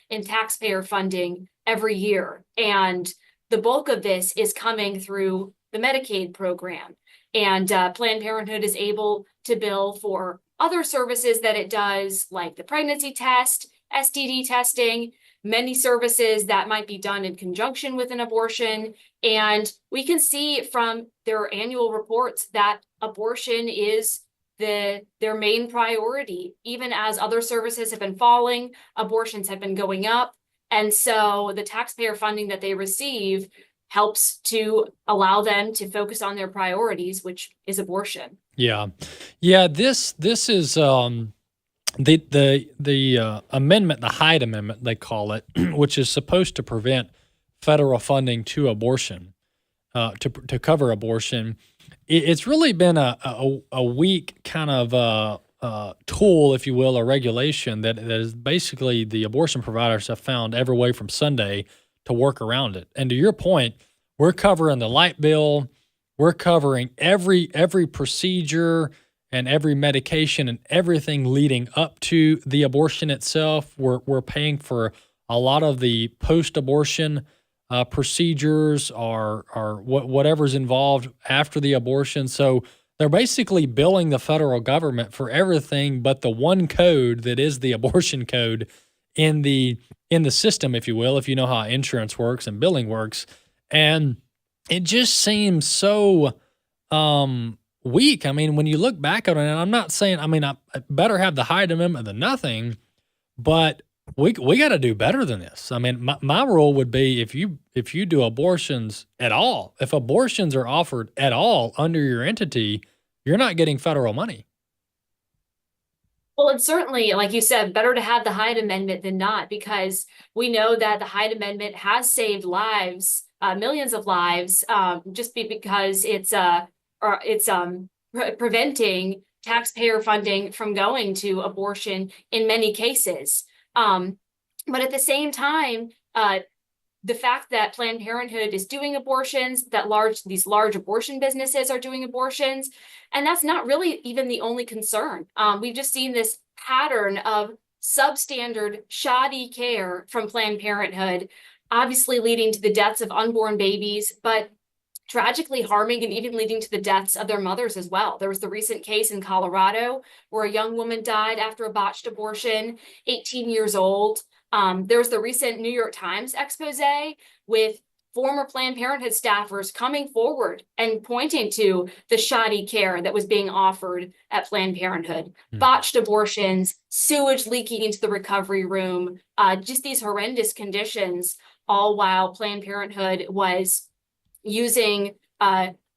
in taxpayer funding every year. And the bulk of this is coming through the Medicaid program. And Planned Parenthood is able to bill for other services that it does, like the pregnancy test, STD testing, many services that might be done in conjunction with an abortion. And we can see from their annual reports that abortion is their main priority. Even as other services have been falling, abortions have been going up. And so the taxpayer funding that they receive helps to allow them to focus on their priorities, which is abortion. Yeah. This is the amendment, the Hyde Amendment, they call it, which is supposed to prevent federal funding to abortion, to cover abortion. It's really been a weak kind of tool, if you will, a regulation that is basically the abortion providers have found every way from Sunday to work around it. And to your point, we're covering the light bill, we're covering every procedure and every medication and everything leading up to the abortion itself. We're paying for a lot of the post-abortion procedures or whatever's involved after the abortion. So they're basically billing the federal government for everything but the one code that is the abortion code in the system, if you will, if you know how insurance works and billing works. And it just seems so weak. I mean, when you look back on it, and I'm not saying, I better have the Hyde Amendment than nothing, but we got to do better than this. I mean, my rule would be if you do abortions at all, if abortions are offered at all under your entity, you're not getting federal money. Well, it's certainly, like you said, better to have the Hyde Amendment than not, because we know that the Hyde Amendment has saved lives, millions of lives, just because it's preventing taxpayer funding from going to abortion in many cases. But at the same time, the fact that Planned Parenthood is doing abortions, that these large abortion businesses are doing abortions, and that's not really even the only concern. We've just seen this pattern of substandard, shoddy care from Planned Parenthood, obviously leading to the deaths of unborn babies, but tragically harming and even leading to the deaths of their mothers as well. There was the recent case in Colorado where a young woman died after a botched abortion, 18 years old. There was the recent New York Times expose with former Planned Parenthood staffers coming forward and pointing to the shoddy care that was being offered at Planned Parenthood, botched abortions, sewage leaking into the recovery room, just these horrendous conditions, all while Planned Parenthood was using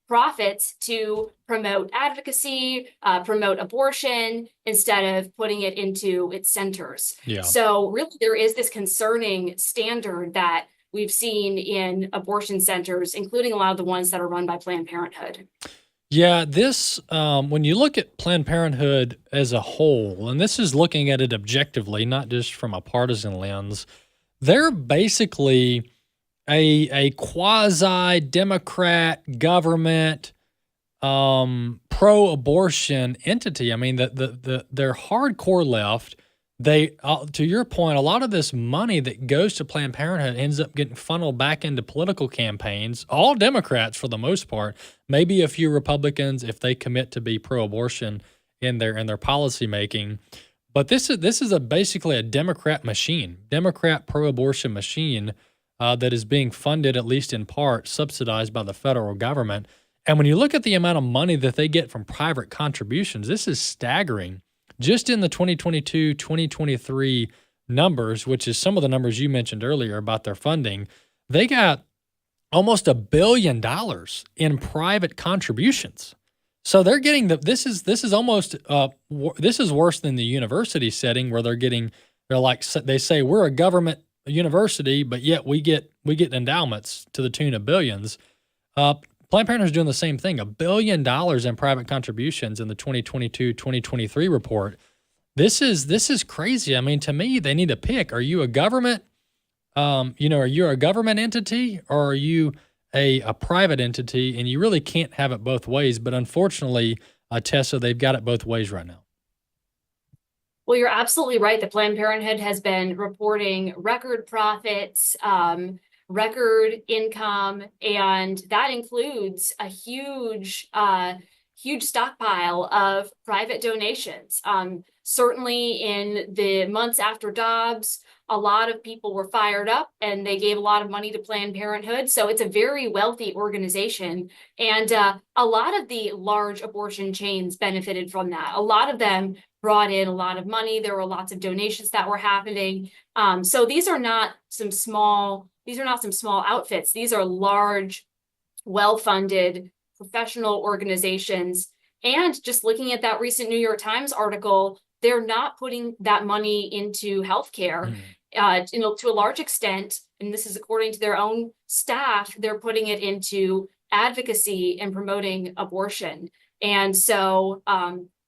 profits to promote advocacy, promote abortion, instead of putting it into its centers. Yeah. So really, there is this concerning standard that we've seen in abortion centers, including a lot of the ones that are run by Planned Parenthood. Yeah, this, when you look at Planned Parenthood as a whole, and this is looking at it objectively, not just from a partisan lens, they're basically a quasi-democrat government pro-abortion entity. I mean, they're hardcore left. They, to your point, a lot of this money that goes to Planned Parenthood ends up getting funneled back into political campaigns. All Democrats, for the most part, maybe a few Republicans if they commit to be pro-abortion in their policy making. But this is basically a Democrat machine, Democrat pro-abortion machine that is being funded, at least in part, subsidized by the federal government. And when you look at the amount of money that they get from private contributions, this is staggering. Just in the 2022-2023 numbers, which is some of the numbers you mentioned earlier about their funding, they got almost $1 billion in private contributions. So they're getting this is almost this is worse than the university setting where they say we're a government university, but yet we get endowments to the tune of billions. Planned Parenthood is doing the same thing, $1 billion in private contributions in the 2022-2023 report. This is crazy. I mean, to me, they need to pick. Are you a government are you a government entity or are you a private entity? And you really can't have it both ways. But unfortunately, Tessa, they've got it both ways right now. Well, you're absolutely right. The Planned Parenthood has been reporting record profits, record income, and that includes a huge stockpile of private donations. Certainly in the months after Dobbs, a lot of people were fired up and they gave a lot of money to Planned Parenthood. So it's a very wealthy organization. And a lot of the large abortion chains benefited from that. A lot of them brought in a lot of money. There were lots of donations that were happening. So these are not some small outfits. These are large, well-funded professional organizations. And just looking at that recent New York Times article, they're not putting that money into healthcare. To a large extent, and this is according to their own staff, they're putting it into advocacy and promoting abortion. And so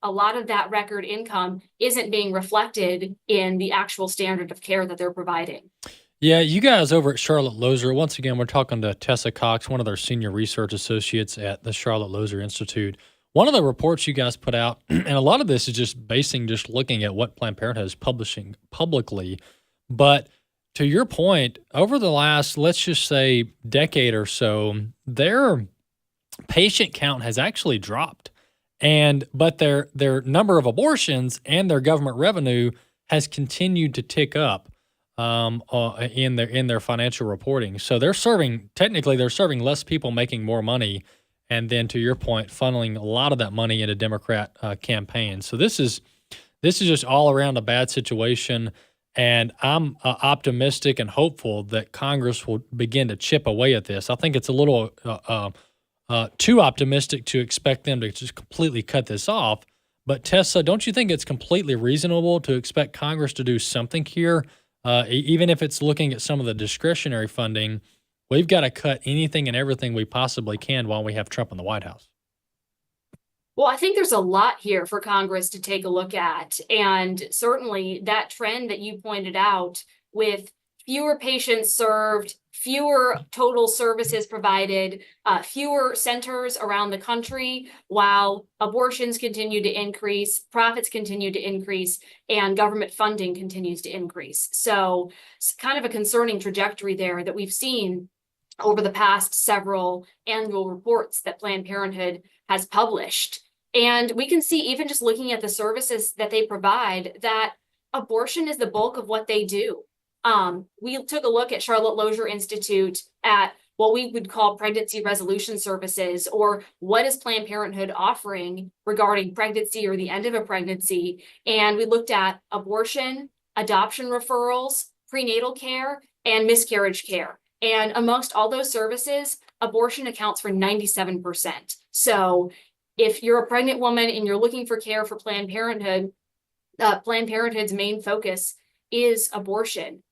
a lot of that record income isn't being reflected in the actual standard of care that they're providing. Yeah, you guys over at Charlotte Lozer, once again, we're talking to Tessa Cox, one of their senior research associates at the Charlotte Lozer Institute. One of the reports you guys put out, and a lot of this is just looking at what Planned Parenthood is publishing publicly. But to your point, over the last, let's just say, decade or so, their patient count has actually dropped. But their number of abortions and their government revenue has continued to tick up in their financial reporting. So they're serving less people, making more money, and then to your point, funneling a lot of that money into Democrat campaigns. So this is just all around a bad situation. And I'm optimistic and hopeful that Congress will begin to chip away at this. I think it's a little too optimistic to expect them to just completely cut this off. But Tessa, don't you think it's completely reasonable to expect Congress to do something here? Even if it's looking at some of the discretionary funding, we've got to cut anything and everything we possibly can while we have Trump in the White House. Well, I think there's a lot here for Congress to take a look at. And certainly that trend that you pointed out with fewer patients served, fewer total services provided, fewer centers around the country, while abortions continue to increase, profits continue to increase, and government funding continues to increase. So it's kind of a concerning trajectory there that we've seen over the past several annual reports that Planned Parenthood has published. And we can see, even just looking at the services that they provide, that abortion is the bulk of what they do. We took a look at Charlotte Lozer Institute at what we would call pregnancy resolution services, or what is Planned Parenthood offering regarding pregnancy or the end of a pregnancy. And we looked at abortion, adoption referrals, prenatal care, and miscarriage care. And amongst all those services, abortion accounts for 97%. So if you're a pregnant woman and you're looking for care for Planned Parenthood, Planned Parenthood's main focus is abortion.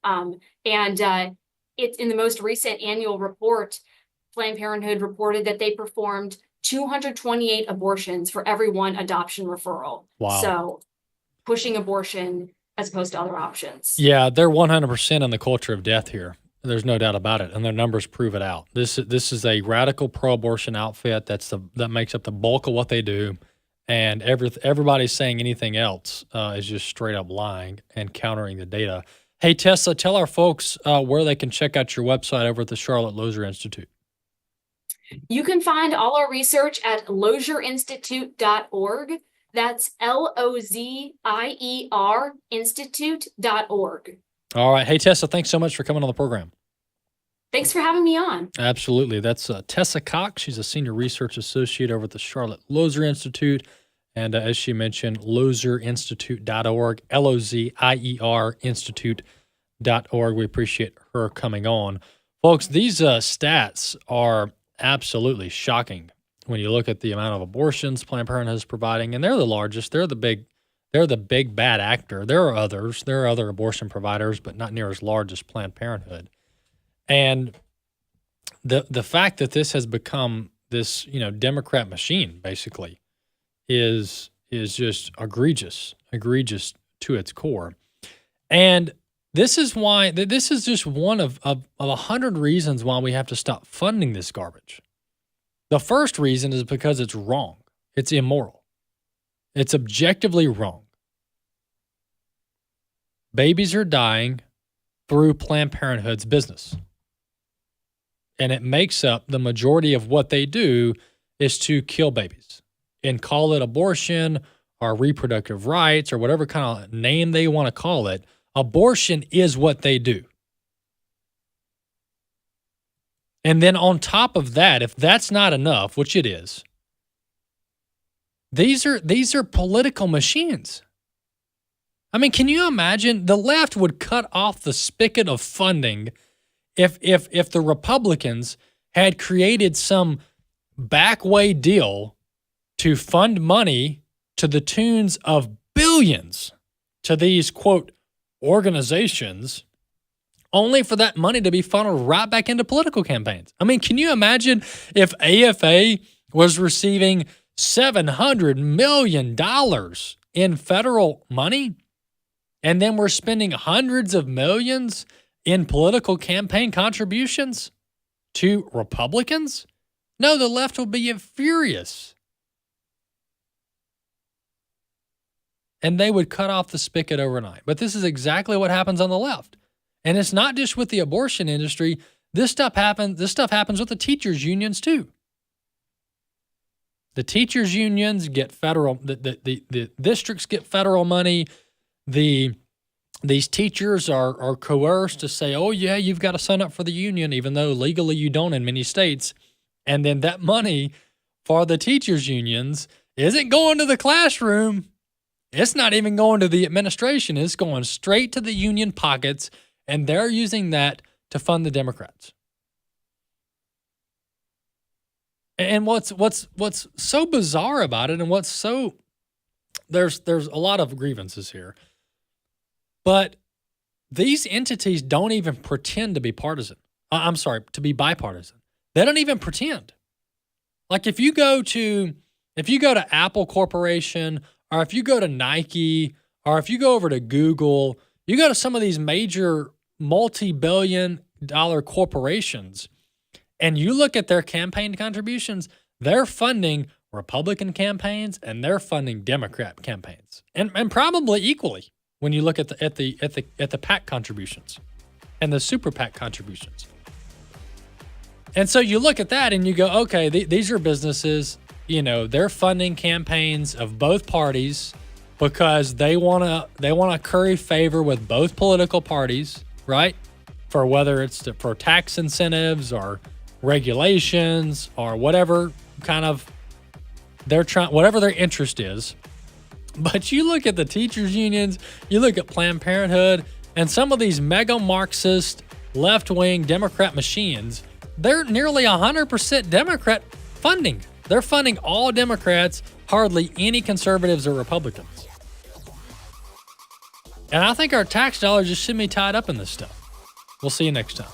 It's in the most recent annual report, Planned Parenthood reported that they performed 228 abortions for every one adoption referral. Wow. So pushing abortion as opposed to other options. Yeah, they're 100% on the culture of death here. There's no doubt about it, and their numbers prove it out. This is a radical pro-abortion outfit that makes up the bulk of what they do, and everybody's saying anything else is just straight up lying and countering the data. Hey, Tessa, tell our folks where they can check out your website over at the Charlotte Lozer Institute. You can find all our research at lozerinstitute.org. That's LOZIER institute.org. All right. Hey, Tessa, thanks so much for coming on the program. Thanks for having me on. Absolutely. That's Tessa Cox. She's a senior research associate over at the Charlotte Lozer Institute. And as she mentioned, lozerinstitute.org, LOZIER institute.org. We appreciate her coming on. Folks, these stats are absolutely shocking when you look at the amount of abortions Planned Parenthood is providing. And they're the largest. They're the big bad actor. There are others. There are other abortion providers, but not near as large as Planned Parenthood. And the fact that this has become this, Democrat machine, basically, is just egregious to its core. And This is why, this is just one of 100 reasons why we have to stop funding this garbage. The first reason is because it's wrong. It's immoral. It's objectively wrong. Babies are dying through Planned Parenthood's business. And it makes up the majority of what they do is to kill babies and call it abortion or reproductive rights or whatever kind of name they want to call it. Abortion is what they do. And then on top of that, if that's not enough, which it is, these are political machines. I mean, can you imagine the left would cut off the spigot of funding if the Republicans had created some backway deal to fund money to the tunes of billions to these, quote, organizations, only for that money to be funneled right back into political campaigns. I mean, can you imagine if AFA was receiving $700 million in federal money, and then we're spending hundreds of millions in political campaign contributions to Republicans? No, the left will be furious. And they would cut off the spigot overnight. But this is exactly what happens on the left. And it's not just with the abortion industry. This stuff happens with the teachers' unions too. The teachers' unions get federal, the districts get federal money. These teachers are coerced to say, oh yeah, you've got to sign up for the union, even though legally you don't in many states. And then that money for the teachers' unions isn't going to the classroom. It's not even going to the administration. It's going straight to the union pockets, and they're using that to fund the Democrats. And what's so bizarre about it, and what's so there's a lot of grievances here, but these entities don't even pretend to be partisan. I'm sorry, to be bipartisan. They don't even pretend. Like if you go to Apple Corporation, or if you go to Nike, or if you go over to Google, you go to some of these major multi-billion-dollar corporations, and you look at their campaign contributions, they're funding Republican campaigns and they're funding Democrat campaigns, and probably equally when you look at the PAC contributions and the super PAC contributions. And so you look at that and you go, okay, these are businesses. You know, they're funding campaigns of both parties because they want to curry favor with both political parties, right? For whether it's for tax incentives or regulations or whatever kind of whatever their interest is. But you look at the teachers unions, you look at Planned Parenthood, and some of these mega Marxist left-wing Democrat machines, they're nearly 100% Democrat funding. They're funding all Democrats, hardly any conservatives or Republicans. And I think our tax dollars just shouldn't be tied up in this stuff. We'll see you next time.